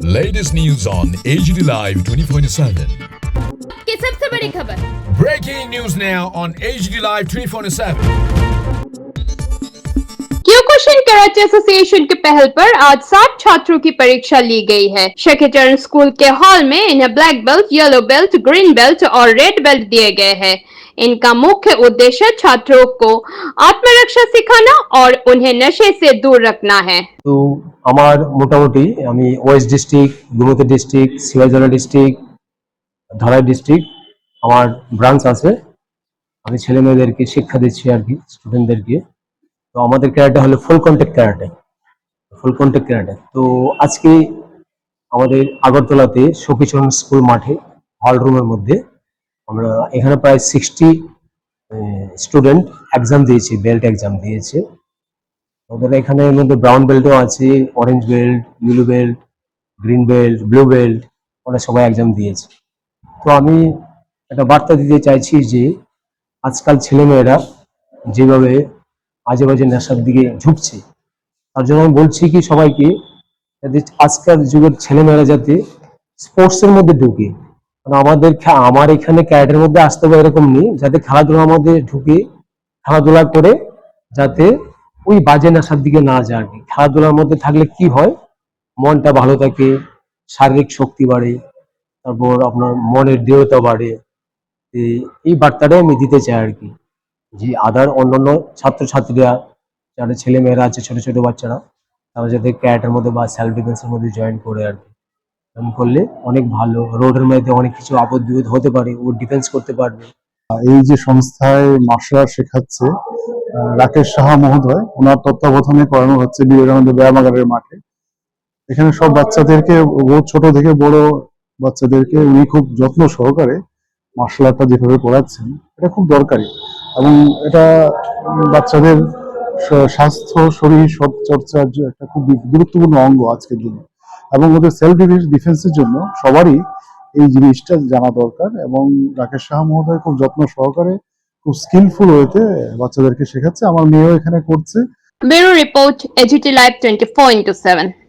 Latest news on AGD Live 24/7. की सबसे बड़ी खबर। Breaking news now on AGD Live 24/7. Kyokushin karate association की पहल पर आज 60 छात्रों की परीक्षा ली गई है। शकीचरण स्कूल के हॉल में इन्हें black belt, yellow belt, green belt और रेड बेल्ट दिए गए हैं। इनका मुख्य उद्देश्य छात्रों को आत्मरक्षा सिखाना और उन्हें नशे से दूर रखना है। तो আমার মোটামুটি আমি west district, Gumti district, Sirajganj district, Dhalai district আমার ব্রাঞ্চ আছে। আমি ছেলে মেয়েদেরকে শিক্ষা দিচ্ছি আর কি, স্টুডেন্টদেরকে। তো আমাদের ক্যারাটে হলো ফুল কন্টাক্ট ক্যারাটে। তো আজকে আমাদের আগরতলাতে সখীচরণ স্কুল মাঠে হল রুমের মধ্যে আমরা এখানে প্রায় 60 স্টুডেন্ট এক্সাম দিয়েছি, বেল্ট এক্সাম দিয়েছে। ওদের এখানে মধ্যে ব্রাউন বেল্টও আছে, orange belt, yellow belt, green belt, blue belt, ওরা সবাই এক্সাম দিয়েছে। তো আমি একটা বার্তা দিতে চাইছি যে আজকাল ছেলেমেয়েরা যেভাবে আজে বাজে নেশার দিকে ঝুঁকছে, তার জন্য আমি বলছি কি সবাইকে, যাতে আজকাল যুগের ছেলেমেয়েরা যাতে স্পোর্টসের মধ্যে ঢুকে। কারণ আমার এখানে ক্যারাটের মধ্যে আসতে হবে এরকম নেই, যাতে খেলাধুলার মধ্যে ঢুকে খেলাধুলা করে যাতে ওই বাজে নেশার দিকে না যায় আর কি। খেলাধুলার মধ্যে থাকলে কি হয়, মনটা ভালো থাকে, শারীরিক শক্তি বাড়ে, তারপর আপনার মনের দৃঢ়তা বাড়ে। এই বার্তাটাই আমি দিতে চাই আর কি, যে অন্যান্য ছাত্রছাত্রীরা যারা ছেলে মেয়েরা আছে, ছোট ছোট বাচ্চারা, তারা যাতে ক্যারাটের মধ্যে বা সেলফ ডিফেন্সের মধ্যে জয়েন করে আর কি। জয়েন করলে অনেক ভালো, রোডের মধ্যে অনেক কিছু আপদ বিপদ হতে পারে, ও ডিফেন্স করতে পারবে। এই যে সংস্থায় মার্শাল আর্ট শেখাচ্ছে রাকেশ সাহা মহোদয়, ওনার তত্ত্বাবধানে করানো হচ্ছে বিবেকানন্দ ব্যায়ামাগারের মাঠে। এখানে সব বাচ্চাদেরকে, ছোট থেকে বড় বাচ্চাদেরকে উনি খুব যত্ন সহকারে মার্শাল আর্টটা যেভাবে পড়াচ্ছেন, এটা খুব দরকারি। এবং এটা বাচ্চাদের স্বাস্থ্য, শরীর সব চর্চার একটা খুব গুরুত্বপূর্ণ অঙ্গ আজকের দিনে। এবং ওদের সেলফ ডিফেন্সের জন্য সবারই এই জিনিসটা জানা দরকার। এবং রাকেশ সাহা মহোদয় খুব যত্ন সহকারে, খুব স্কিলফুল ওয়েতে বাচ্চাদেরকে শেখাচ্ছে। আমার মেয়েও এখানে করছে। Bureau report, AGT Live 24/7।